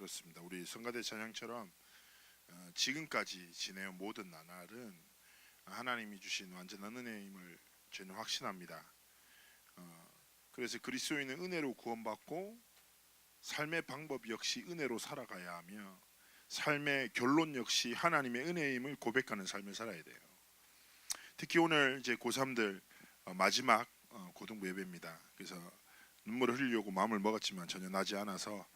그렇습니다. 우리 성가대 찬양처럼 지금까지 지내온 모든 나날은 하나님이 주신 완전한 은혜임을 저는 확신합니다. 그래서 그리스도인은 은혜로 구원받고 삶의 방법 역시 은혜로 살아가야 하며 삶의 결론 역시 하나님의 은혜임을 고백하는 삶을 살아야 돼요. 특히 오늘 이제 고3들 마지막 고등부 예배입니다. 그래서 눈물을 흘리려고 마음을 먹었지만 전혀 나지 않아서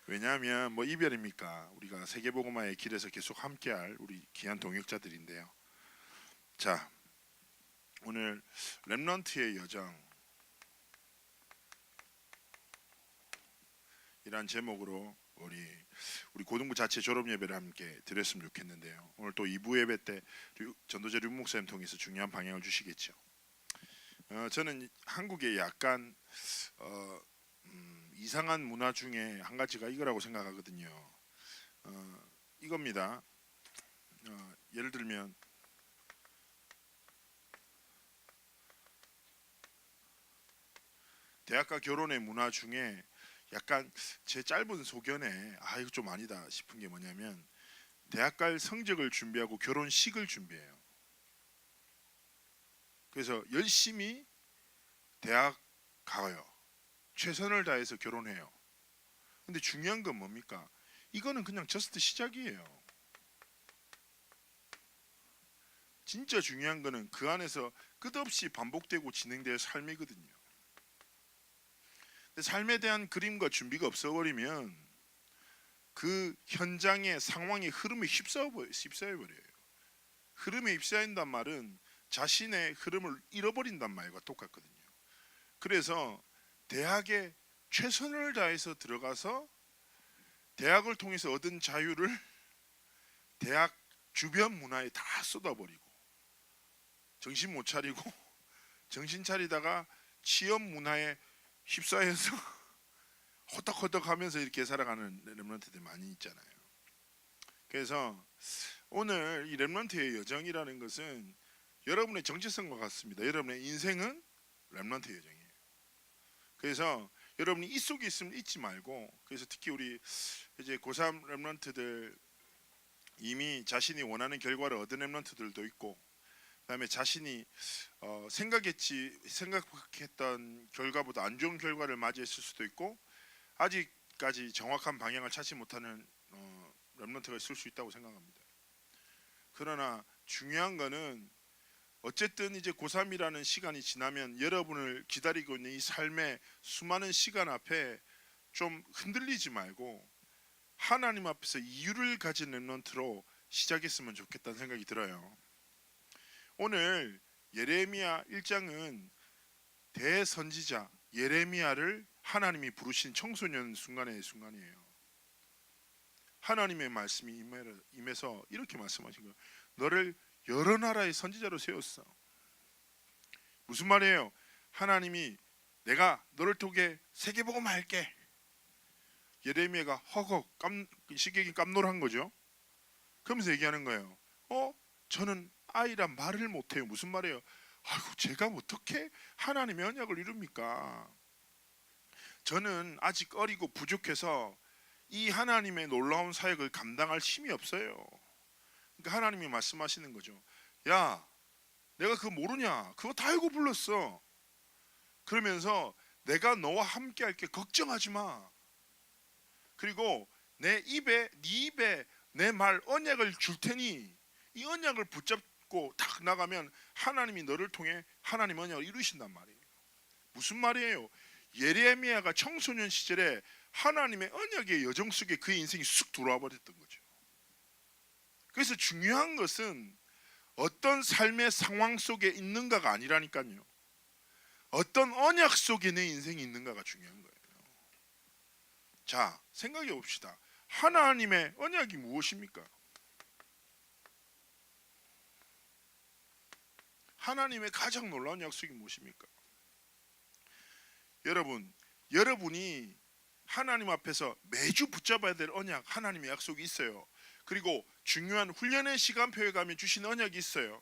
왜냐하면 뭐 이별입니까? 우리가 세계복음화의 길에서 계속 함께할 우리 귀한 동역자들인데요. 자, 오늘 렘넌트의 여정 이란 제목으로 우리 고등부 자체 졸업 예배를 함께 드렸으면 좋겠는데요. 오늘 또 2부 예배 때 전도제 류 목사님 통해서 중요한 방향을 주시겠죠. 저는 한국의 약간 이상한 문화 중에 한 가지가 이거라고 생각하거든요. 이겁니다. 예를 들면 대학가 결혼의 문화 중에 약간 제 짧은 소견에 이거 좀 아니다 싶은 게 뭐냐면 대학 갈 성적을 준비하고 결혼식을 준비해요. 그래서 열심히 대학 가요. 최선을 다해서 결혼해요. 근데 중요한 건 뭡니까? 이거는 그냥 저스트 시작이에요. 진짜 중요한 거는 그 안에서 끝없이 반복되고 진행될 삶이거든요. 근데 삶에 대한 그림과 준비가 없어버리면 그 현장의 상황의 흐름에 휩싸여버려요. 흐름에 휩싸인단 말은 자신의 흐름을 잃어버린단 말과 똑같거든요. 그래서 대학에 최선을 다해서 들어가서 대학을 통해서 얻은 자유를 대학 주변 문화에 다 쏟아버리고 정신 못 차리고 정신 차리다가 취업 문화에 휩싸여서 호떡호떡하면서 이렇게 살아가는 렘넌트들 많이 있잖아요. 그래서 오늘 이 렘넌트의 여정이라는 것은 여러분의 정체성과 같습니다. 여러분의 인생은 렘넌트 여정이에요. 그래서 여러분이 이 속에 있으면 잊지 말고, 그래서 특히 우리 이제 고3 렘넌트들 이미 자신이 원하는 결과를 얻은 렘넌트들도 있고, 그다음에 자신이 생각했던 결과보다 안 좋은 결과를 맞이했을 수도 있고, 아직까지 정확한 방향을 찾지 못하는 렘넌트가 있을 수 있다고 생각합니다. 그러나 중요한 거는 어쨌든 이제 고3이라는 시간이 지나면 여러분을 기다리고 있는 이 삶의 수많은 시간 앞에 좀 흔들리지 말고 하나님 앞에서 이유를 가진 렘넌트로 시작했으면 좋겠다는 생각이 들어요. 오늘 예레미야 1장은 대선지자 예레미야를 하나님이 부르신 청소년 순간이에요. 하나님의 말씀이 임해서 이렇게 말씀하신 거예요. 너를 여러 나라의 선지자로 세웠어. 무슨 말이에요? 하나님이 내가 너를 통해 세계복음화 할게. 예레미야가 허걱 시객이 깜놀한 거죠. 그러면서 얘기하는 거예요. 저는 아이란 말을 못해요. 무슨 말이에요? 아이고, 제가 어떻게 하나님의 언약을 이룹니까? 저는 아직 어리고 부족해서 이 하나님의 놀라운 사역을 감당할 힘이 없어요. 그러니까 하나님이 말씀하시는 거죠. 야, 내가 그거 모르냐? 그거 다 알고 불렀어. 그러면서 내가 너와 함께 할게. 걱정하지 마. 그리고 네 입에 내 말 언약을 줄 테니 이 언약을 붙잡고 딱 나가면 하나님이 너를 통해 하나님 언약을 이루신단 말이에요. 무슨 말이에요? 예레미야가 청소년 시절에 하나님의 언약의 여정 속에 그의 인생이 쑥 들어와 버렸던 거죠. 그래서 중요한 것은 어떤 삶의 상황 속에 있는가가 아니라니까요. 어떤 언약 속에 내 인생이 있는가가 중요한 거예요. 자, 생각해 봅시다. 하나님의 언약이 무엇입니까? 하나님의 가장 놀라운 약속이 무엇입니까? 여러분이 하나님 앞에서 매주 붙잡아야 될 언약, 하나님의 약속이 있어요. 그리고 중요한 훈련의 시간표에 가면 주신 언약이 있어요.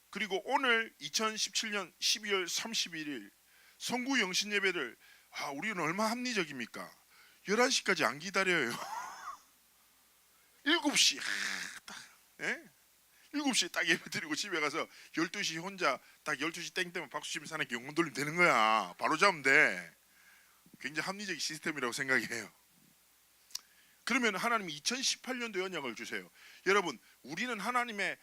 그리고 오늘 2017년 12월 31일 성구 영신 예배를 우리는 얼마나 합리적입니까? 11시까지 안 기다려요. 7시 딱, 예? 7시에 딱 예배 드리고 집에 가서 12시 혼자 딱 12시 땡 되면 박수 치면서 하나님께 영혼 돌리면 되는 거야. 바로 자면 돼. 굉장히 합리적인 시스템이라고 생각해요. 그러면 하나님이 2018년도에 언약을 주세요. 여러분, 우리는 하나님은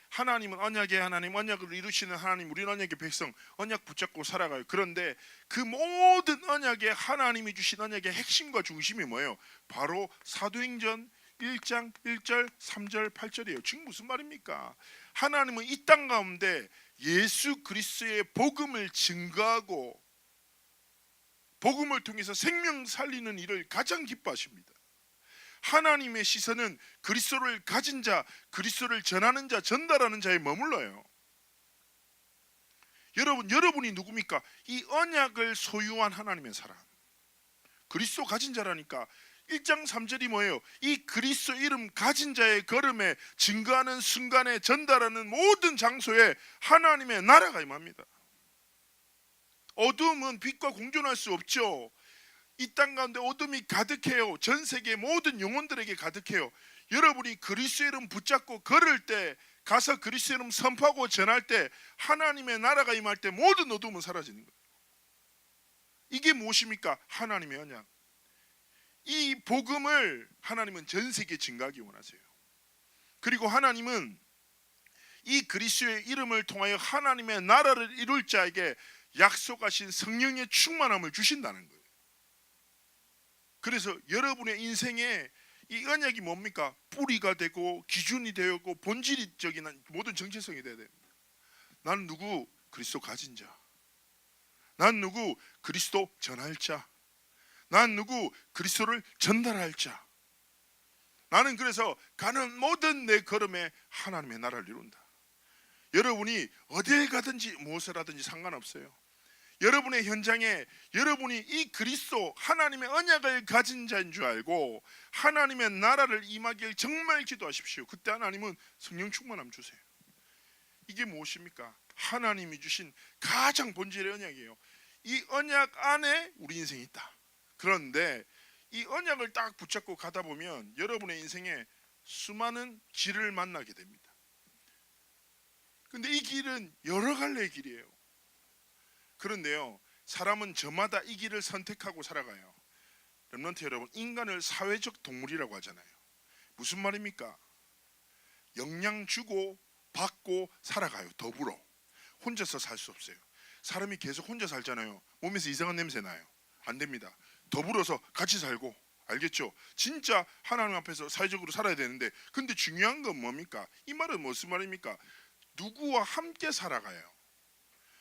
언약의 하나님, 언약을 이루시는 하나님, 우리는 언약의 백성, 언약 붙잡고 살아가요. 그런데 그 모든 언약에 하나님이 주신 언약의 핵심과 중심이 뭐예요? 바로 사도행전 1장 1절 3절 8절이에요. 지금 무슨 말입니까? 하나님은 이 땅 가운데 예수 그리스도의 복음을 증거하고 복음을 통해서 생명 살리는 일을 가장 기뻐하십니다. 하나님의 시선은 그리스도를 가진 자, 그리스도를 전하는 자, 전달하는 자에 머물러요. 여러분이 누굽니까? 이 언약을 소유한 하나님의 사람, 그리스도 가진 자라니까. 1장 3절이 뭐예요? 이 그리스도 이름 가진 자의 걸음에 증거하는 순간에 전달하는 모든 장소에 하나님의 나라가 임합니다. 어둠은 빛과 공존할 수 없죠. 이 땅 가운데 어둠이 가득해요. 전 세계 모든 영혼들에게 가득해요. 여러분이 그리스도의 이름 붙잡고 걸을 때, 가서 그리스도의 이름 선포하고 전할 때, 하나님의 나라가 임할 때 모든 어둠은 사라지는 거예요. 이게 무엇입니까? 하나님의 언약. 이 복음을 하나님은 전 세계에 증가하기 원하세요. 그리고 하나님은 이 그리스도의 이름을 통하여 하나님의 나라를 이룰 자에게 약속하신 성령의 충만함을 주신다는 거예요. 그래서 여러분의 인생에 이 언약이 뭡니까? 뿌리가 되고 기준이 되고 본질적인 모든 정체성이 되어야 됩니다. 난 누구? 그리스도 가진 자. 난 누구? 그리스도 전할 자. 난 누구? 그리스도를 전달할 자. 나는 그래서 가는 모든 내 걸음에 하나님의 나라를 이룬다. 여러분이 어딜 가든지 무엇을 하든지 상관없어요. 여러분의 현장에 여러분이 이 그리스도 하나님의 언약을 가진 자인 줄 알고 하나님의 나라를 임하길 정말 기도하십시오. 그때 하나님은 성령 충만함 주세요. 이게 무엇입니까? 하나님이 주신 가장 본질의 언약이에요. 이 언약 안에 우리 인생이 있다. 그런데 이 언약을 딱 붙잡고 가다 보면 여러분의 인생에 수많은 길을 만나게 됩니다. 근데 이 길은 여러 갈래의 길이에요. 그런데요, 사람은 저마다 이 길을 선택하고 살아가요. 렘넌트 여러분, 인간을 사회적 동물이라고 하잖아요. 무슨 말입니까? 영양 주고 받고 살아가요. 더불어. 혼자서 살 수 없어요. 사람이 계속 혼자 살잖아요. 몸에서 이상한 냄새 나요. 안 됩니다. 더불어서 같이 살고, 알겠죠? 진짜 하나님 앞에서 사회적으로 살아야 되는데, 근데 중요한 건 뭡니까? 이 말은 무슨 말입니까? 누구와 함께 살아가요.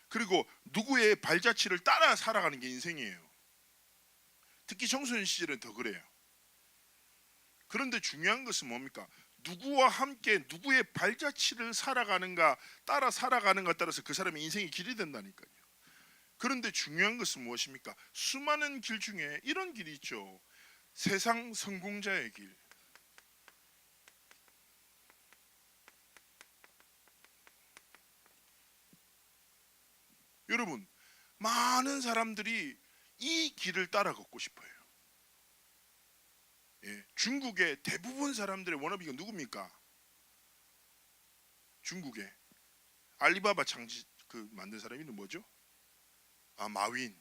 그리고 누구의 발자취를 따라 살아가는 게 인생이에요. 특히 청소년 시절은 더 그래요. 그런데 중요한 것은 뭡니까? 누구와 함께 누구의 발자취를 살아가는가, 따라 살아가는가 따라서 그 사람의 인생이 길이 된다니까요. 그런데 중요한 것은 무엇입니까? 수많은 길 중에 이런 길이 있죠. 세상 성공자의 길. 여러분, 많은 사람들이 이 길을 따라 걷고 싶어요. 예, 중국의 대부분 사람들의 워너비가 누굽니까? 중국의 알리바바 만든 사람이 뭐죠? 마윈.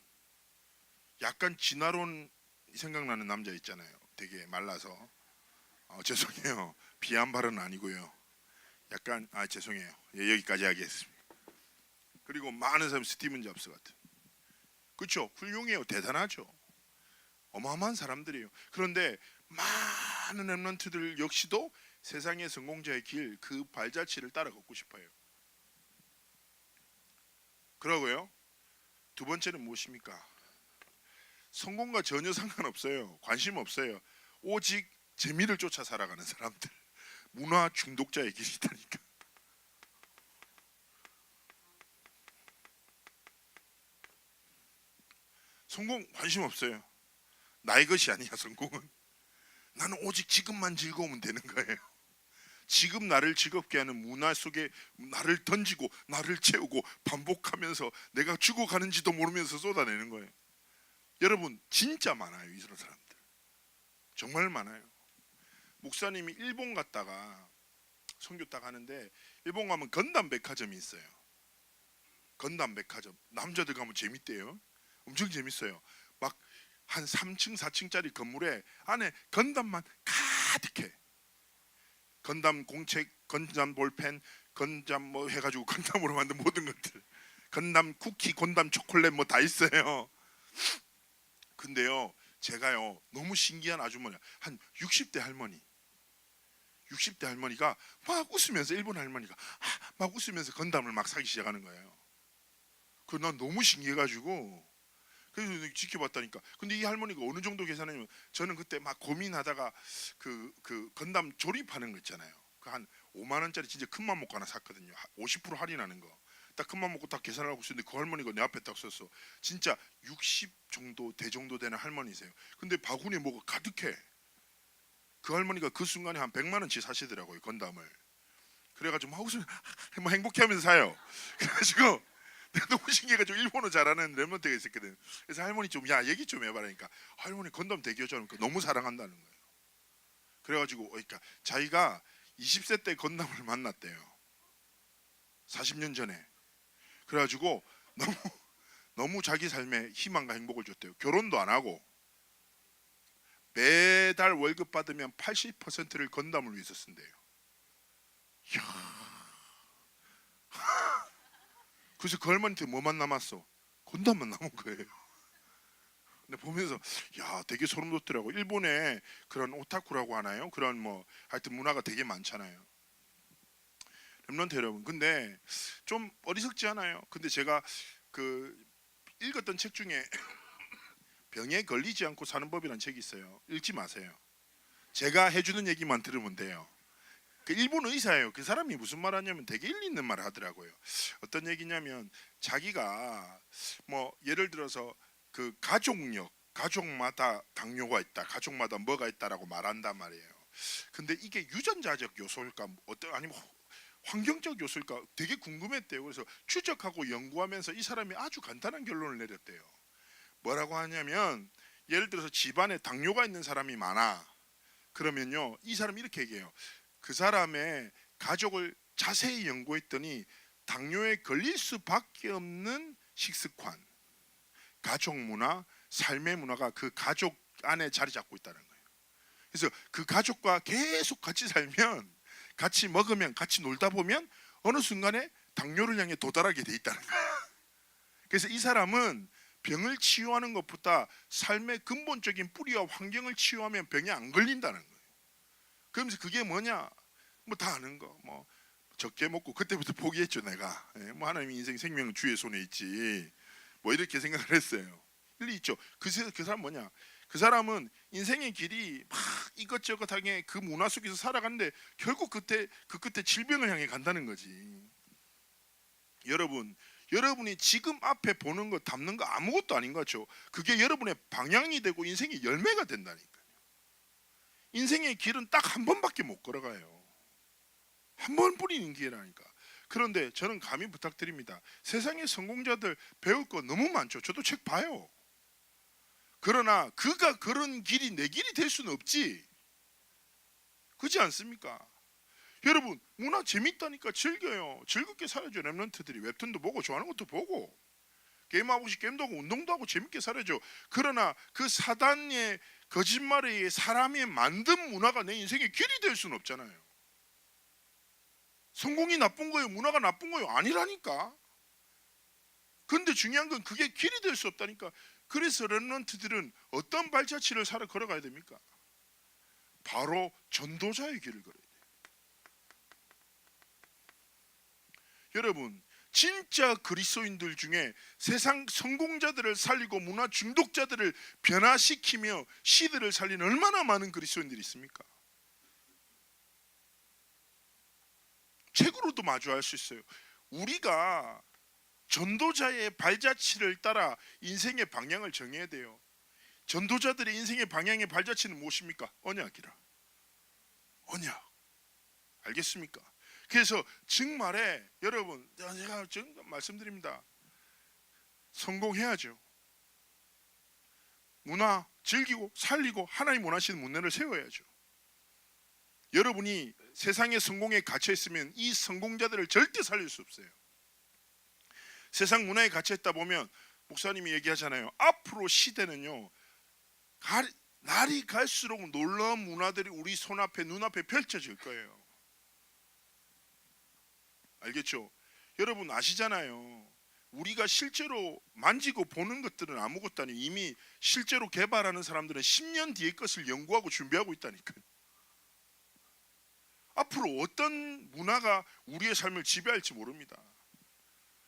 약간 진화론 생각나는 남자 있잖아요. 되게 말라서. 죄송해요. 비한 발언은 아니고요. 약간 죄송해요. 예, 여기까지 하겠습니다. 그리고 많은 사람, 스티븐 잡스 같은. 그렇죠? 훌륭해요. 대단하죠. 어마어마한 사람들이에요. 그런데 많은 렘넌트들 역시도 세상의 성공자의 길, 그 발자취를 따라 걷고 싶어요. 그러고요, 두 번째는 무엇입니까? 성공과 전혀 상관없어요. 관심 없어요. 오직 재미를 쫓아 살아가는 사람들. 문화 중독자의 길이다니까. 성공 관심 없어요. 나의 것이 아니야. 성공은 나는 오직 지금만 즐거우면 되는 거예요. 지금 나를 즐겁게 하는 문화 속에 나를 던지고 나를 채우고 반복하면서 내가 죽어가는지도 모르면서 쏟아내는 거예요. 여러분 진짜 많아요. 이런 사람들. 정말 많아요. 목사님이 일본 갔다가 선교 딱 하는데 일본 가면 건담 백화점이 있어요. 건담 백화점. 남자들 가면 재밌대요. 엄청 재밌어요. 막 한 3층 4층짜리 건물에 안에 건담만 가득해. 건담 공책, 건담 볼펜, 건담 뭐 해가지고 건담으로 만든 모든 것들, 건담 쿠키, 건담 초콜릿 뭐 다 있어요. 근데요, 제가요 너무 신기한 아주머니, 한 60대 할머니, 60대 할머니가 막 웃으면서, 일본 할머니가 막 웃으면서 건담을 막 사기 시작하는 거예요. 그 난 너무 신기해가지고 그래서 지켜봤다니까. 근데 이 할머니가 어느 정도 계산하냐면, 저는 그때 막 고민하다가 그 건담 조립하는 거 있잖아요. 그 한 5만 원짜리 진짜 큰 맘 먹고 하나 샀거든요. 50% 할인하는 거. 딱 큰 맘 먹고 딱 계산을 하고 있었는데 그 할머니가 내 앞에 딱 섰어. 진짜 60 정도 대 정도 되는 할머니세요. 근데 바구니에 뭐가 가득해. 그 할머니가 그 순간에 한 100만 원치 사시더라고요, 건담을. 그래가지고 막 웃으면 막 행복해하면서 사요. 그래가지고 내가 너무 신기해가지고 일본어 잘하는 랩런트가 있었거든. 그래서 할머니 좀 야 얘기 좀 해봐라니까, 할머니 건담 되게 여자니까 너무 사랑한다는 거예요. 그래가지고 그러니까 자기가 20세 때 건담을 만났대요. 40년 전에. 그래가지고 너무 너무 자기 삶에 희망과 행복을 줬대요. 결혼도 안 하고 매달 월급 받으면 80%를 건담을 위해서 쓴대요. 이야. 그래서 그 할머니한테 뭐만 남았어? 건담만 남은 거예요. 근데 보면서 야 되게 소름 돋더라고. 일본에 그런 오타쿠라고 하나요? 그런 뭐 하여튼 문화가 되게 많잖아요. 렘넌트 여러분, 근데 좀 어리석지 않아요? 근데 제가 그 읽었던 책 중에 병에 걸리지 않고 사는 법이라는 책이 있어요. 읽지 마세요. 제가 해주는 얘기만 들으면 돼요. 그 일본 의사예요. 그 사람이 무슨 말 하냐면 되게 일리 있는 말을 하더라고요. 어떤 얘기냐면 자기가 뭐 예를 들어서 그 가족마다 당뇨가 있다, 가족마다 뭐가 있다라고 말한단 말이에요. 근데 이게 유전자적 요소일까, 어떤 아니면 환경적 요소일까 되게 궁금했대요. 그래서 추적하고 연구하면서 이 사람이 아주 간단한 결론을 내렸대요. 뭐라고 하냐면 예를 들어서 집안에 당뇨가 있는 사람이 많아. 그러면요 이 사람이 이렇게 얘기해요. 그 사람의 가족을 자세히 연구했더니 당뇨에 걸릴 수밖에 없는 식습관, 가족 문화, 삶의 문화가 그 가족 안에 자리 잡고 있다는 거예요. 그래서 그 가족과 계속 같이 살면, 같이 먹으면, 같이 놀다 보면 어느 순간에 당뇨를 향해 도달하게 돼 있다는 거예요. 그래서 이 사람은 병을 치유하는 것보다 삶의 근본적인 뿌리와 환경을 치유하면 병이 안 걸린다는 거예요. 그러면서 그게 뭐냐? 뭐 다 아는 거. 뭐 적게 먹고 그때부터 포기했죠 내가. 뭐 하나님의 인생 생명은 주의 손에 있지. 뭐 이렇게 생각을 했어요. 일리 있죠. 그 사람 뭐냐? 그 사람은 인생의 길이 막 이것저것 하게 그 문화 속에서 살아갔는데 결국 그 끝에 질병을 향해 간다는 거지. 여러분이 지금 앞에 보는 거 담는 거 아무것도 아닌 거죠. 그게 여러분의 방향이 되고 인생의 열매가 된다니까요. 인생의 길은 딱 한 번밖에 못 걸어가요. 한 번 뿌리는 기회라니까. 그런데 저는 감히 부탁드립니다. 세상의 성공자들 배울 거 너무 많죠. 저도 책 봐요. 그러나 그가 그런 길이 내 길이 될 수는 없지. 그렇지 않습니까? 여러분 문화 재밌다니까 즐겨요. 즐겁게 살아줘. 랩런트들이 웹툰도 보고 좋아하는 것도 보고 게임하고 싶 게임도 하고 운동도 하고 재밌게 살아줘. 그러나 그 사단의 거짓말에 의해 사람이 만든 문화가 내 인생의 길이 될 수는 없잖아요. 성공이 나쁜 거예요? 문화가 나쁜 거예요? 아니라니까. 근데 중요한 건 그게 길이 될 수 없다니까. 그래서 렘넌트들은 어떤 발자취를 살아 걸어가야 됩니까? 바로 전도자의 길을 걸어야 돼요. 여러분 진짜 그리스도인들 중에 세상 성공자들을 살리고 문화 중독자들을 변화시키며 시대를 살리는 얼마나 많은 그리스도인들이 있습니까? 책으로도 마주할 수 있어요. 우리가 전도자의 발자취를 따라 인생의 방향을 정해야 돼요. 전도자들의 인생의 방향의 발자취는 무엇입니까? 언약이라. 언약. 알겠습니까? 그래서 정말에 여러분 제가 말씀드립니다. 성공해야죠. 문화 즐기고 살리고 하나님 원하시는 문화를 세워야죠. 여러분이 세상의 성공에 갇혀 있으면 이 성공자들을 절대 살릴 수 없어요. 세상 문화에 갇혀 있다 보면 목사님이 얘기하잖아요. 앞으로 시대는요, 날이 갈수록 놀라운 문화들이 우리 손앞에 눈앞에 펼쳐질 거예요. 알겠죠? 여러분 아시잖아요. 우리가 실제로 만지고 보는 것들은 아무것도 아니에요. 이미 실제로 개발하는 사람들은 10년 뒤의 것을 연구하고 준비하고 있다니까요. 앞으로 어떤 문화가 우리의 삶을 지배할지 모릅니다.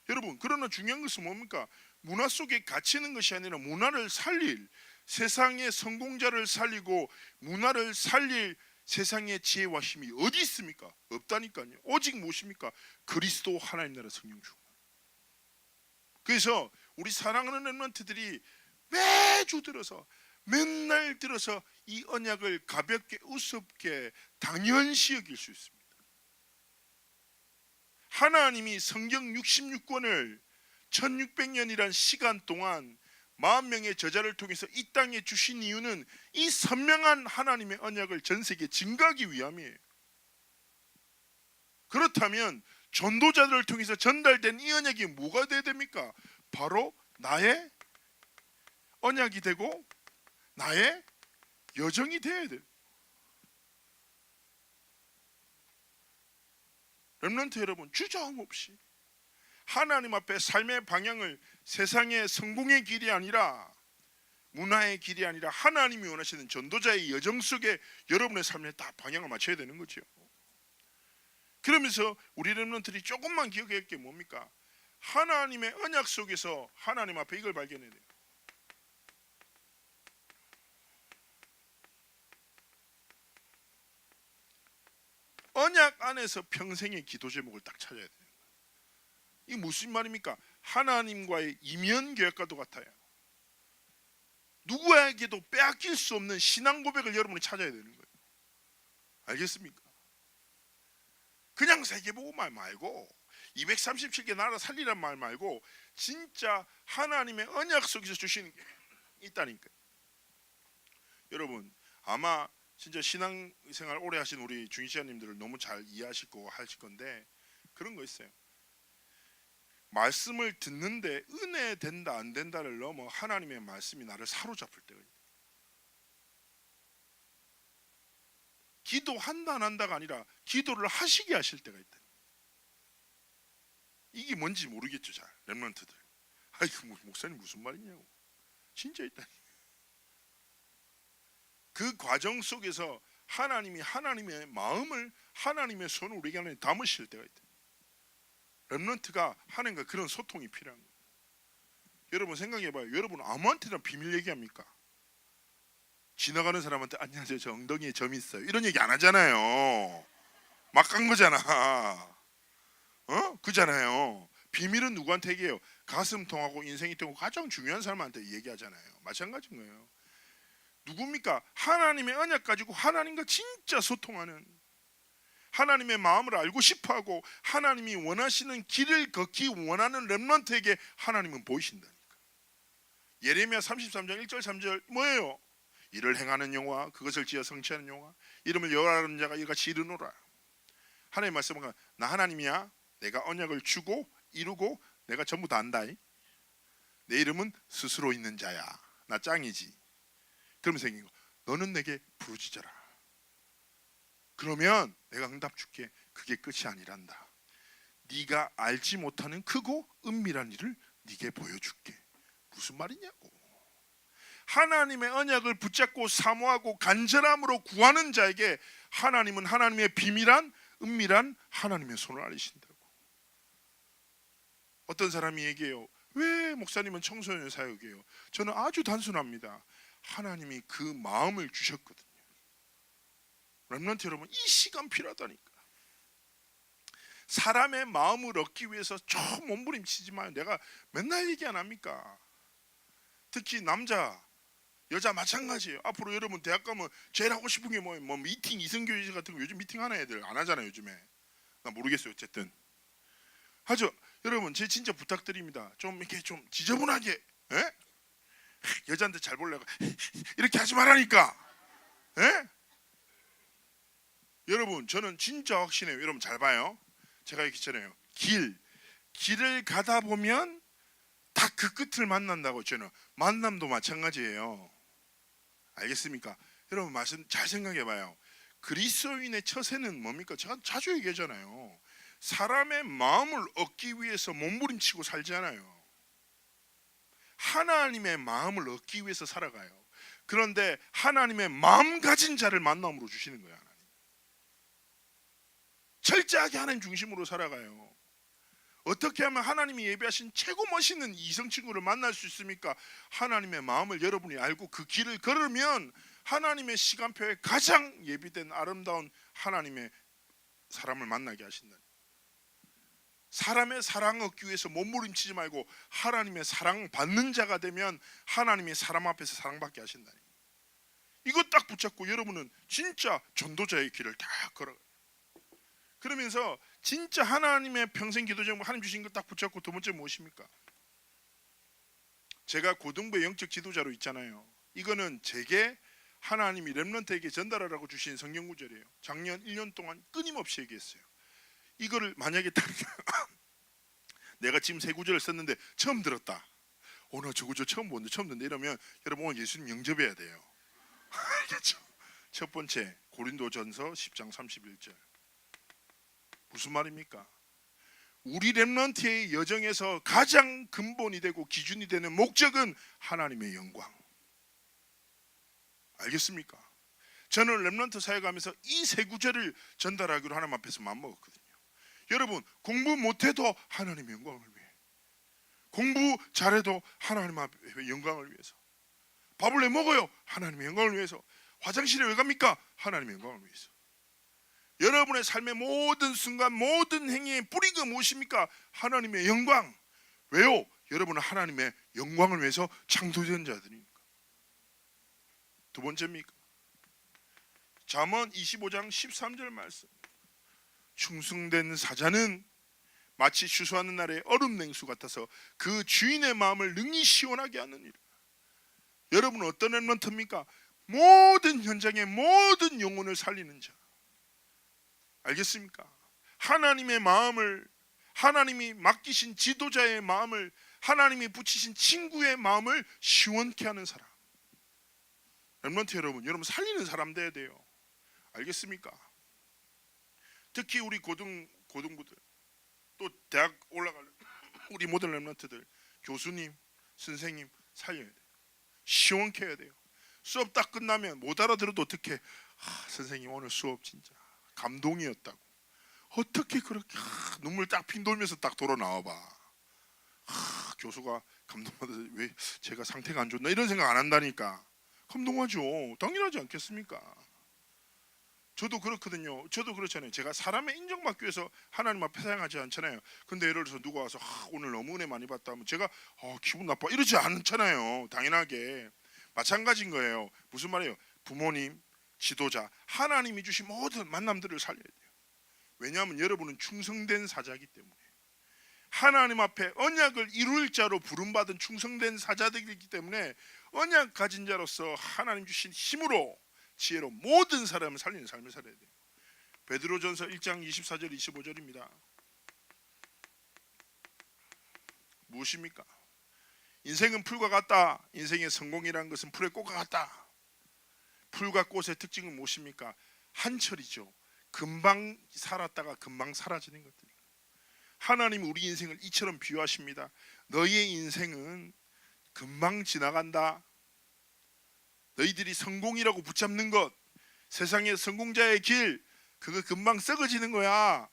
여러분, 그러나 중요한 것은 뭡니까? 문화 속에 갇히는 것이 아니라 문화를 살릴, 세상의 성공자를 살리고 문화를 살릴 세상의 지혜와 힘이 어디 있습니까? 없다니까요. 오직 무엇입니까? 그리스도 하나님 나라 성령 충만. 그래서 우리 사랑하는 렘넌트들이 매주 들어서 맨날 들어서 이 언약을 가볍게 우습게 당연시 여길 수 있습니다. 하나님이 성경 66권을 1600년이란 시간 동안 40명의 저자를 통해서 이 땅에 주신 이유는 이 선명한 하나님의 언약을 전 세계에 증거하기 위함이에요. 그렇다면 전도자들을 통해서 전달된 이 언약이 뭐가 돼야 됩니까? 바로 나의 언약이 되고 나의 여정이 돼야 돼요. 렘넌트 여러분, 주저함 없이 하나님 앞에 삶의 방향을 세상의 성공의 길이 아니라 문화의 길이 아니라 하나님이 원하시는 전도자의 여정 속에 여러분의 삶에 다 방향을 맞춰야 되는 거죠. 그러면서 우리 렘넌트들이 조금만 기억해야 할 게 뭡니까? 하나님의 언약 속에서 하나님 앞에 이걸 발견해야 돼요. 언약 안에서 평생의 기도 제목을 딱 찾아야 돼요. 이게 무슨 말입니까? 하나님과의 이면 계약과도 같아요. 누구에게도 빼앗길 수 없는 신앙 고백을 여러분이 찾아야 되는 거예요. 알겠습니까? 그냥 세계보고 말 말고 237개 나라 살리란 말 말고 진짜 하나님의 언약 속에서 주시는 게 있다니까요. 여러분 아마 진짜 신앙생활 오래 하신 우리 중시자님들을 너무 잘 이해하실 거고 하실 건데 그런 거 있어요. 말씀을 듣는데 은혜 된다 안 된다를 넘어 하나님의 말씀이 나를 사로잡을 때가 있다. 기도한다 안 한다가 아니라 기도를 하시게 하실 때가 있다. 이게 뭔지 모르겠죠. 잘 렘넌트들 아이고 목사님 무슨 말이냐고 진짜 있다. 그 과정 속에서 하나님이 하나님의 마음을 하나님의 손을 우리에게 안에 담으실 때가 있다. 렘넌트가 하나님과 그런 소통이 필요한 거예요. 여러분 생각해봐요. 여러분 아무한테나 비밀 얘기합니까? 지나가는 사람한테 안녕하세요 저 엉덩이에 점 있어요 이런 얘기 안 하잖아요. 막 간 거잖아. 그잖아요. 비밀은 누구한테 얘기해요? 가슴 통하고 인생이 통하고 가장 중요한 사람한테 얘기하잖아요. 마찬가지인 거예요. 누굽니까? 하나님의 언약 가지고 하나님과 진짜 소통하는, 하나님의 마음을 알고 싶어하고 하나님이 원하시는 길을 걷기 원하는 렘넌트에게 하나님은 보이신다니까. 예레미야 33장 1절 3절 뭐예요? 이를 행하는 여호와 그것을 지어 성취하는 여호와 이름을 여호와라는 자가 이같이 이르노라. 하나님 말씀은 나 하나님이야. 내가 언약을 주고 이루고 내가 전부 다 안다. 내 이름은 스스로 있는 자야. 나 짱이지. 그러면서 생긴 거 너는 내게 부르짖어라. 그러면 내가 응답 줄게. 그게 끝이 아니란다. 네가 알지 못하는 크고 은밀한 일을 네게 보여줄게. 무슨 말이냐고. 하나님의 언약을 붙잡고 사모하고 간절함으로 구하는 자에게 하나님은 하나님의 비밀한 은밀한 하나님의 손을 알리신다고. 어떤 사람이 얘기해요. 왜 목사님은 청소년 사역이에요? 저는 아주 단순합니다. 하나님이 그 마음을 주셨거든요. 렘넌트 여러분 이 시간 필요하다니까. 사람의 마음을 얻기 위해서 좀 몸부림치지 마요. 내가 맨날 얘기 안 합니까? 특히 남자 여자 마찬가지예요. 앞으로 여러분 대학 가면 제일 하고 싶은 게 뭐예요? 뭐 미팅 이성교육 같은 거 요즘 미팅 하는 애들 안 하잖아요. 요즘에 나 모르겠어요. 어쨌든 하죠. 여러분 제 진짜 부탁드립니다. 좀 이렇게 좀 지저분하게 여자한테 잘 보려고 이렇게 하지 말라니까. 예? 여러분 저는 진짜 확신해요. 여러분 잘 봐요. 제가 얘기했잖아요. 길을 가다 보면 다 그 끝을 만난다고. 저는 만남도 마찬가지예요. 알겠습니까? 여러분 말씀 잘 생각해 봐요. 그리스도인의 처세는 뭡니까? 제가 자주 얘기하잖아요. 사람의 마음을 얻기 위해서 몸부림치고 살지 않아요. 하나님의 마음을 얻기 위해서 살아가요. 그런데 하나님의 마음 가진 자를 만남으로 주시는 거예요. 하나님. 철저하게 하나님 중심으로 살아가요. 어떻게 하면 하나님이 예비하신 최고 멋있는 이성 친구를 만날 수 있습니까? 하나님의 마음을 여러분이 알고 그 길을 걸으면 하나님의 시간표에 가장 예비된 아름다운 하나님의 사람을 만나게 하신다. 사람의 사랑 얻기 위해서 몸부림치지 말고 하나님의 사랑 받는 자가 되면 하나님이 사람 앞에서 사랑받게 하신다. 이거 딱 붙잡고 여러분은 진짜 전도자의 길을 딱 걸어가요. 그러면서 진짜 하나님의 평생 기도 제목 하나님 주신 거 딱 붙잡고 두 번째 무엇입니까? 제가 고등부의 영적 지도자로 있잖아요. 이거는 제게 하나님이 렘넌트에게 전달하라고 주신 성경 구절이에요. 작년 1년 동안 끊임없이 얘기했어요. 이거를 만약에 내가 지금 세 구절을 썼는데 처음 들었다. 오늘 저 구절 처음 보는데 처음 듣는데 이러면 여러분 오늘 예수님 영접해야 돼요. 알겠죠? 첫 번째 고린도전서 10장 31절. 무슨 말입니까? 우리 렘넌트의 여정에서 가장 근본이 되고 기준이 되는 목적은 하나님의 영광. 알겠습니까? 저는 렘넌트 사회 가면서 이 세 구절을 전달하기로 하나님 앞에서 마음먹었거든요. 여러분 공부 못해도 하나님의 영광을 위해, 공부 잘해도 하나님 앞에 영광을 위해서, 밥을 왜 먹어요? 하나님의 영광을 위해서. 화장실에 왜 갑니까? 하나님의 영광을 위해서. 여러분의 삶의 모든 순간 모든 행위의 뿌리가 무엇입니까? 하나님의 영광. 왜요? 여러분은 하나님의 영광을 위해서 창조된 자들이니까. 두 번째입니까? 잠언 25장 13절 말씀. 충성된 사자는 마치 추수하는 날의 얼음 냉수 같아서 그 주인의 마음을 능히 시원하게 하느니라. 여러분은 어떤 렘넌트입니까? 모든 현장의 모든 영혼을 살리는 자. 알겠습니까? 하나님의 마음을, 하나님이 맡기신 지도자의 마음을, 하나님이 붙이신 친구의 마음을 시원케 하는 사람. 렘넌트 여러분 살리는 사람 돼야 돼요. 알겠습니까? 특히 우리 고등부들, 또 대학 올라갈 우리 모든 렘넌트들, 교수님, 선생님 살려야 돼요. 시원케 해야 돼요. 수업 딱 끝나면 못 알아들어도 어떻게, 선생님 오늘 수업 진짜 감동이었다고. 어떻게 그렇게 눈물 딱 핑 돌면서 딱 돌아 나와봐. 교수가 감동받아서 왜 제가 상태가 안 좋나 이런 생각 안 한다니까. 감동하죠. 당연하지 않겠습니까? 저도 그렇거든요. 저도 그렇잖아요. 제가 사람의 인정받기 위해서 하나님 앞에 사용하지 않잖아요. 근데 예를 들어서 누가 와서 오늘 너무 은혜 많이 받다 하면 제가 기분 나빠 이러지 않잖아요. 당연하게. 마찬가지인 거예요. 무슨 말이에요? 부모님, 지도자, 하나님이 주신 모든 만남들을 살려야 돼요. 왜냐하면 여러분은 충성된 사자이기 때문에. 하나님 앞에 언약을 이룰 자로 부름받은 충성된 사자들이기 때문에 언약 가진 자로서 하나님 주신 힘으로, 지혜로 모든 사람을 살리는 삶을 살아야 돼요. 베드로전서 1장 24절 25절입니다. 무엇입니까? 인생은 풀과 같다. 인생의 성공이라는 것은 풀의 꽃과 같다. 풀과 꽃의 특징은 무엇입니까? 한철이죠. 금방 살았다가 금방 사라지는 것들입니다. 하나님은 우리 인생을 이처럼 비유하십니다. 너희의 인생은 금방 지나간다. 너희들이 성공이라고 붙잡는 것, 세상의 성공자의 길, 그거 금방 썩어지는 거야.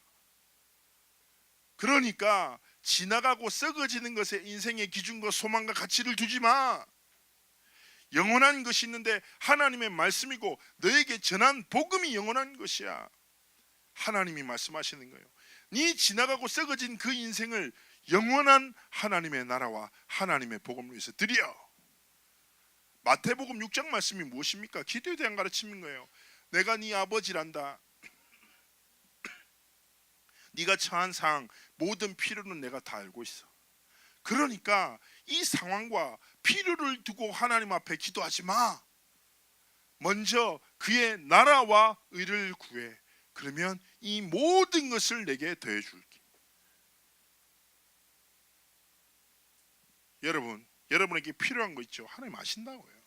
그러니까 지나가고 썩어지는 것에 인생의 기준과 소망과 가치를 두지 마. 영원한 것이 있는데 하나님의 말씀이고 너에게 전한 복음이 영원한 것이야. 하나님이 말씀하시는 거예요. 네 지나가고 썩어진 그 인생을 영원한 하나님의 나라와 하나님의 복음을 위해서 드려. 마태복음 6장 말씀이 무엇입니까? 기도에 대한 가르침인 거예요. 내가 네 아버지란다. 네가 처한 상황 모든 필요는 내가 다 알고 있어. 그러니까 이 상황과 필요를 두고 하나님 앞에 기도하지 마. 먼저 그의 나라와 의를 구해. 그러면 이 모든 것을 내게 더해 줄게. 여러분에게 필요한 거 있죠? 하나님 아신다고요.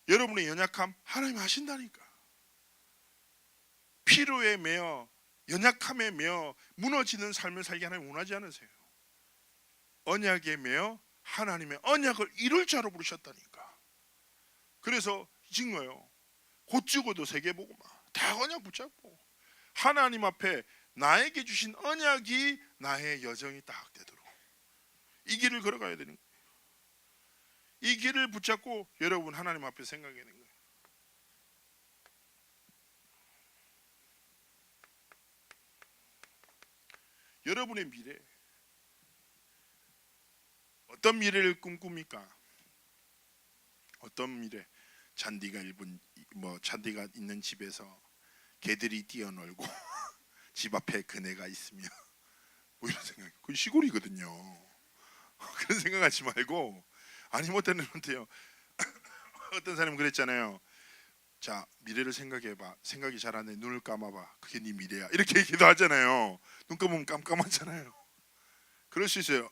여러분의 연약함 하나님 아신다니까. 필요에 매여 연약함에 매여 무너지는 삶을 살게 하나님 원하지 않으세요. 언약에 매여 하나님의 언약을 이룰 자로 부르셨다니까. 그래서 증거요. 곧 죽어도 세계복음화 다 언약 붙잡고 하나님 앞에 나에게 주신 언약이 나의 여정이 딱 되도록 이 길을 걸어가야 되는 거예요. 이 길을 붙잡고 여러분 하나님 앞에 생각해야 되는 거예요. 여러분의 미래 어떤 미래를 꿈꿉니까? 어떤 미래? 잔디가 잔디가 있는 집에서 개들이 뛰어놀고 집 앞에 그네가 있으며 뭐 이런 생각. 그건 시골이거든요. 그런 생각하지 말고 아니 못하는데요. 어떤 사람은 그랬잖아요. 자, 미래를 생각해봐. 생각이 잘 안 돼. 눈을 감아봐. 그게 네 미래야. 이렇게 얘기도 하잖아요. 눈 감으면 깜깜하잖아요. 그럴 수 있어요.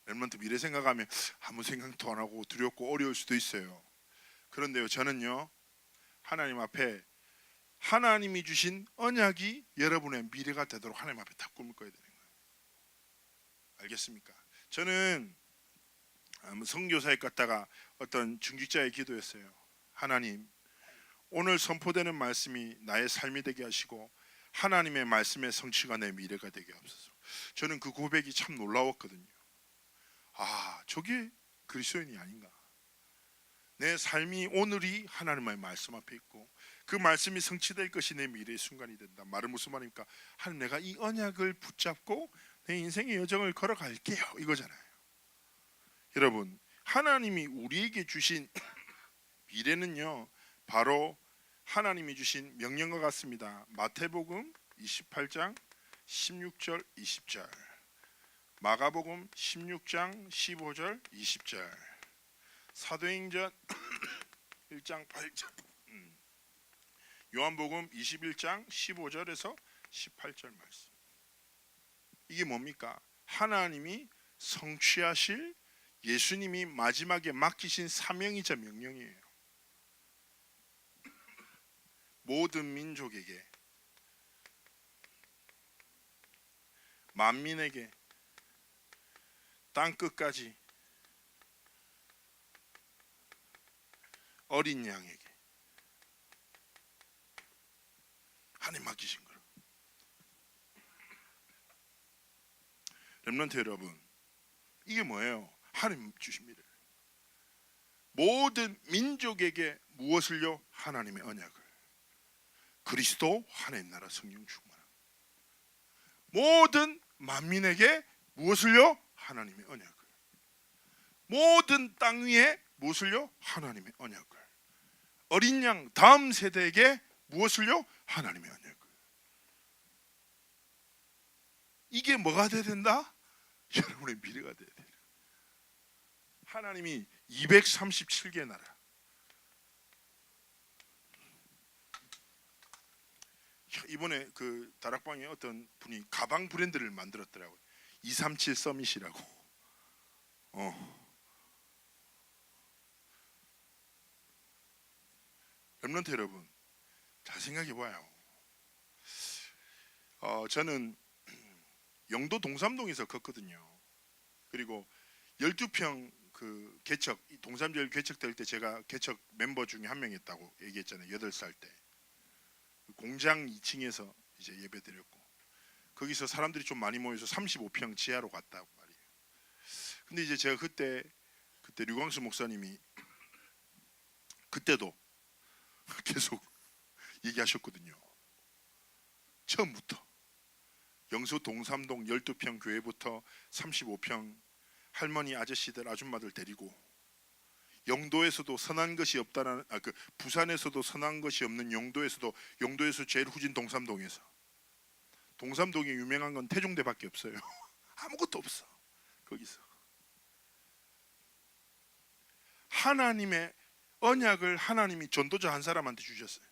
렘넌트 미래 생각하면 아무 생각도 안 하고 두렵고 어려울 수도 있어요. 그런데요, 저는요 하나님 앞에 하나님이 주신 언약이 여러분의 미래가 되도록 하나님 앞에 다 꿈을 꿔야 되는 거예요. 알겠습니까? 저는 선교사에 갔다가 어떤 중직자의 기도였어요. 하나님, 오늘 선포되는 말씀이 나의 삶이 되게 하시고 하나님의 말씀의 성취가 내 미래가 되게 하옵소서. 저는 그 고백이 참 놀라웠거든요. 아, 저게 그리스도인이 아닌가. 내 삶이 오늘이 하나님의 말씀 앞에 있고 그 말씀이 성취될 것이 내 미래의 순간이 된다. 말은 무슨 말입니까? 하나님, 내가 이 언약을 붙잡고 내 인생의 여정을 걸어갈게요, 이거잖아요. 여러분, 하나님이 우리에게 주신 미래는요 바로 하나님이 주신 명령과 같습니다. 마태복음 28장 16절 20절, 마가복음 16장 15절 20절, 사도행전 1장 8절, 요한복음 21장 15절에서 18절 말씀. 이게 뭡니까? 하나님이 성취하실 예수님이 마지막에 맡기신 사명이자 명령이에요. 모든 민족에게, 만민에게, 땅끝까지, 어린 양에게 하나님 맡기신 거예요. 렘넌트 여러분, 이게 뭐예요? 하나님 주신 미래. 모든 민족에게 무엇을요? 하나님의 언약을. 그리스도 하나님 나라 성령 충만함. 모든 만민에게 무엇을요? 하나님의 언약을. 모든 땅 위에 무엇을요? 하나님의 언약을. 어린 양 다음 세대에게 무엇을요? 하나님의 언약을. 이게 뭐가 돼야 된다? 여러분의 미래가 돼야 돼요. 하나님이 237개 나라, 이번에 그 다락방에 어떤 분이 가방 브랜드를 만들었더라고요. 237 서밋이라고. 렘넌트 여러분, 잘 생각해 봐요. 저는 영도 동삼동에서 컸거든요. 그리고 12평 그 개척, 동삼절 개척될 때 제가 개척 멤버 중에 한 명이었다고 얘기했잖아요. 8살 때. 공장 2층에서 이제 예배드렸고, 거기서 사람들이 좀 많이 모여서 35평 지하로 갔다고 말이에요. 근데 이제 제가 그때 류광수 목사님이 그때도 계속 얘기하셨거든요. 처음부터 영수 동삼동 12평 교회부터 35평 할머니 아저씨들 아줌마들 데리고, 영도에서도 선한 것이 없다는 부산에서도 선한 것이 없는 영도에서 제일 후진 동삼동에서, 동삼동이 유명한 건 태종대밖에 없어요. 아무것도 없어. 거기서 하나님의 언약을 하나님이 전도자 한 사람한테 주셨어요.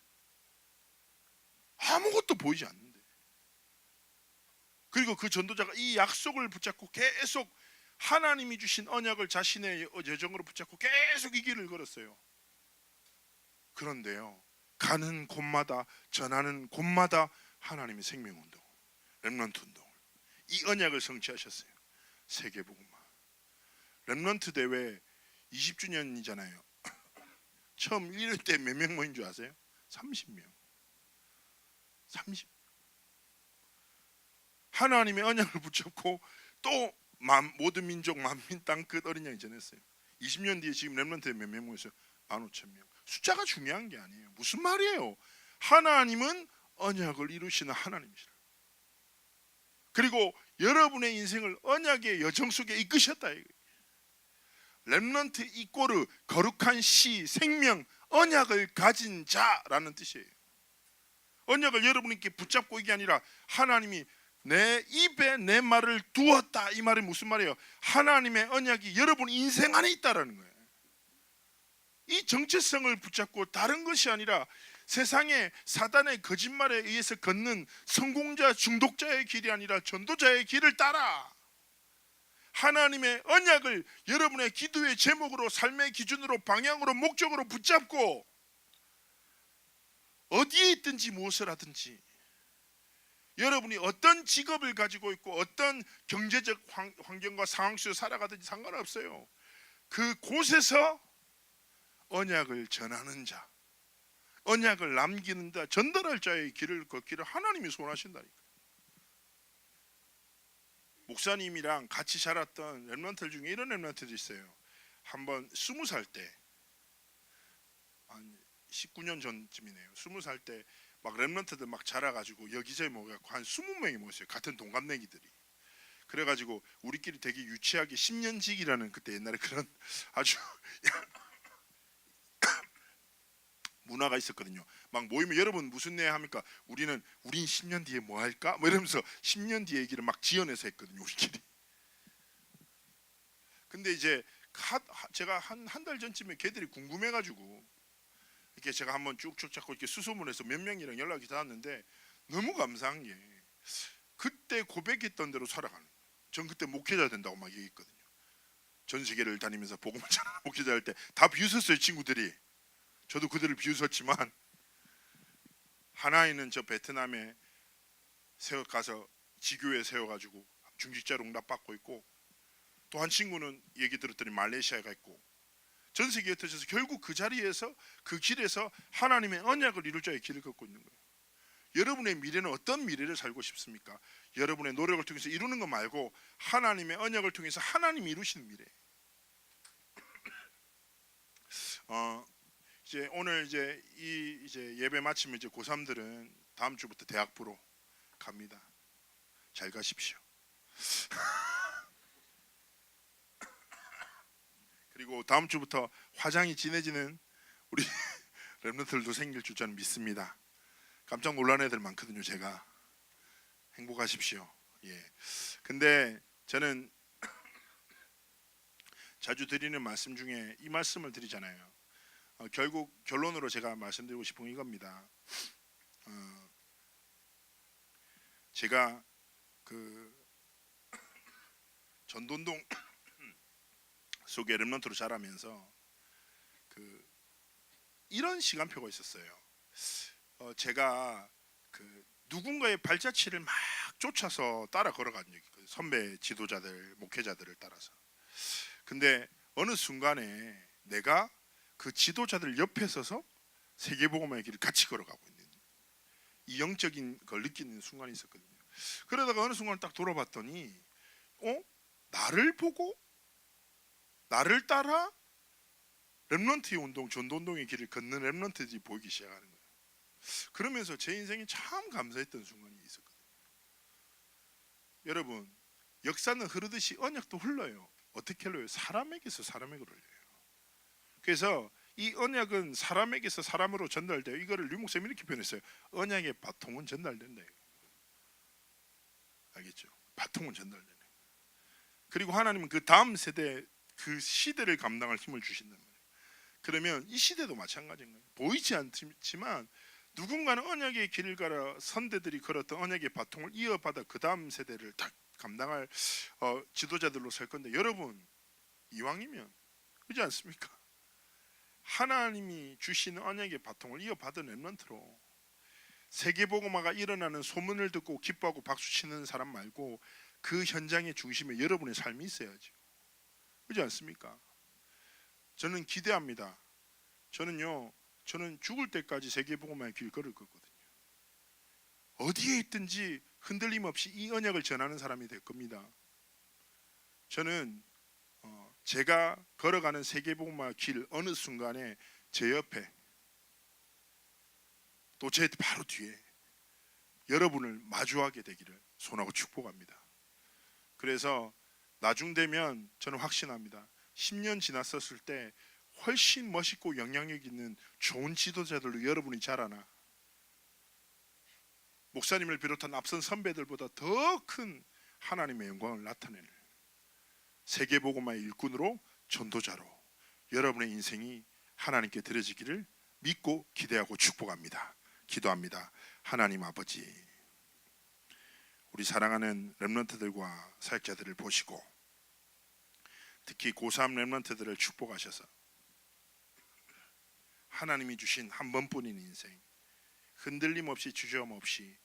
아무것도 보이지 않는데. 그리고 그 전도자가 이 약속을 붙잡고 계속 하나님이 주신 언약을 자신의 여정으로 붙잡고 계속 이 길을 걸었어요. 그런데요, 가는 곳마다 전하는 곳마다 하나님의 생명운동, 렘넌트 운동을, 이 언약을 성취하셨어요. 세계복음화. 렘넌트 대회 20주년이잖아요. 처음 1일 때 몇 명 모인 줄 아세요? 30명. 30. 하나님의 언약을 붙잡고 또 모든 민족 만민 땅끝 어린 양이 전했어요. 20년 뒤에 지금 렘넌트에 몇 명 모였어요? 15,000명. 숫자가 중요한 게 아니에요. 무슨 말이에요? 하나님은 언약을 이루시는 하나님이시라. 그리고 여러분의 인생을 언약의 여정 속에 이끄셨다. 렘넌트 이꼬르 거룩한 시, 생명, 언약을 가진 자라는 뜻이에요. 언약을 여러분께 붙잡고 이게 아니라 하나님이 내 입에 내 말을 두었다. 이 말이 무슨 말이에요? 하나님의 언약이 여러분 인생 안에 있다라는 거예요. 이 정체성을 붙잡고 다른 것이 아니라 세상에 사단의 거짓말에 의해서 걷는 성공자 중독자의 길이 아니라 전도자의 길을 따라 하나님의 언약을 여러분의 기도의 제목으로, 삶의 기준으로, 방향으로, 목적으로 붙잡고 어디에 있든지 무엇을 하든지, 여러분이 어떤 직업을 가지고 있고 어떤 경제적 환경과 상황 속에 살아가든지 상관없어요. 그 곳에서 언약을 전하는 자, 언약을 남기는 자, 전달할 자의 길을 걷기를 하나님이 소원하신다니까. 목사님이랑 같이 자랐던 렘넌트들 중에 이런 렘넌트도 있어요. 한번 20살 때, 한 19년 전쯤이네요. 20살 때 막 렘넌트들 막 자라가지고 여기저기 모여갖고 한 20명이 모였어요. 같은 동갑내기들이. 그래가지고 우리끼리 되게 유치하게 10년직이라는 그때 옛날에 그런 아주 문화가 있었거든요. 막 모이면 여러분 무슨 내 합니까? 우린 10년 뒤에 뭐 할까? 뭐 이러면서 10년 뒤에 얘기를 막 지어내서 했거든요, 우리끼리. 근데 이제 제가 한 달 전쯤에 걔들이 궁금해가지고 이렇게 제가 한번 쭉쭉 잡고 이렇게 수소문해서 몇 명이랑 연락이 닿았는데 너무 감사한 게 그때 고백했던 대로 살아가는 거예요. 전 그때 목회자 된다고 막 얘기했거든요. 전 세계를 다니면서 복음을 전하는 목회자 할 때 다 비웃었어요, 친구들이. 저도 그들을 비웃었지만 하나이는 저 베트남에 가서 지교회 세워가지고 중직자로 응답받고 있고, 또 한 친구는 얘기 들었더니 말레이시아에 가 있고, 전 세계에 흩어져서 결국 그 자리에서 그 길에서 하나님의 언약을 이룰 자의 길을 걷고 있는 거예요. 여러분의 미래는 어떤 미래를 살고 싶습니까? 여러분의 노력을 통해서 이루는 것 말고 하나님의 언약을 통해서 하나님이 이루시는 미래. 이제 오늘 이제 예배 마치면 이제 고3들은 다음 주부터 대학부로 갑니다. 잘 가십시오. 그리고 다음 주부터 화장이 진해지는 우리 렘넌트들도 생길 줄 저는 믿습니다. 깜짝 놀란 애들 많거든요. 제가. 행복하십시오. 예. 근데 저는 자주 드리는 말씀 중에 이 말씀을 드리잖아요. 결국 결론으로 제가 말씀드리고 싶은 건 이겁니다. 제가 그 전도운동 속에 렘넌트로 자라면서 그 이런 시간표가 있었어요. 제가 그 누군가의 발자취를 막 쫓아서 따라 걸어간 적이 있거든요. 선배 지도자들, 목회자들을 따라서. 근데 어느 순간에 내가 그 지도자들 옆에 서서 세계복음의 길을 같이 걸어가고 있는 이 영적인 걸 느끼는 순간이 있었거든요. 그러다가 어느 순간 딱 돌아봤더니 나를 보고 나를 따라 렘넌트의 운동, 전도운동의 길을 걷는 렘넌트들이 보이기 시작하는 거예요. 그러면서 제 인생에 참 감사했던 순간이 있었거든요. 여러분, 역사는 흐르듯이 언약도 흘러요. 어떻게 흘러요? 사람에게서 사람에게 흘러요. 그래서 이 언약은 사람에게서 사람으로 전달돼요. 이거를 류 목사님이 이렇게 표현했어요. 언약의 바통은 전달된다. 알겠죠? 바통은 전달되는. 그리고 하나님은 그 다음 세대 그 시대를 감당할 힘을 주신단 말이에요. 그러면 이 시대도 마찬가지인 거예요. 보이지 않지만 누군가는 언약의 길을 걸어 선대들이 걸었던 언약의 바통을 이어받아 그 다음 세대를 다 감당할 지도자들로 설 건데, 여러분 이왕이면 그렇지 않습니까? 하나님이 주시는 언약의 바통을 이어받은 렘넌트로 세계복음화가 일어나는 소문을 듣고 기뻐하고 박수치는 사람 말고 그 현장의 중심에 여러분의 삶이 있어야죠. 그렇지 않습니까? 저는 기대합니다. 저는 죽을 때까지 세계복음화의 길 걸을 거거든요. 어디에 있든지 흔들림 없이 이 언약을 전하는 사람이 될 겁니다. 저는 제가 걸어가는 세계복음화 길 어느 순간에 제 옆에 또 제 바로 뒤에 여러분을 마주하게 되기를 소원하고 축복합니다. 그래서 나중 되면 저는 확신합니다. 10년 지났었을 때 훨씬 멋있고 영향력 있는 좋은 지도자들로 여러분이 자라나, 목사님을 비롯한 앞선 선배들보다 더 큰 하나님의 영광을 나타내는 세계복음화의 일꾼으로, 전도자로 여러분의 인생이 하나님께 드려지기를 믿고 기대하고 축복합니다. 기도합니다. 하나님 아버지, 우리 사랑하는 렘넌트들과 사역자들을 보시고 특히 고3 렘넌트들을 축복하셔서 하나님이 주신 한 번뿐인 인생, 흔들림 없이 주저함 없이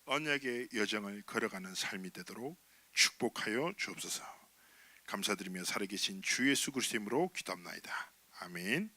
언약의 여정을 걸어가는 삶이 되도록 축복하여 주옵소서. 감사드리며 살아계신 주 예수 그리스도의 이름으로 기도합나이다. 아멘.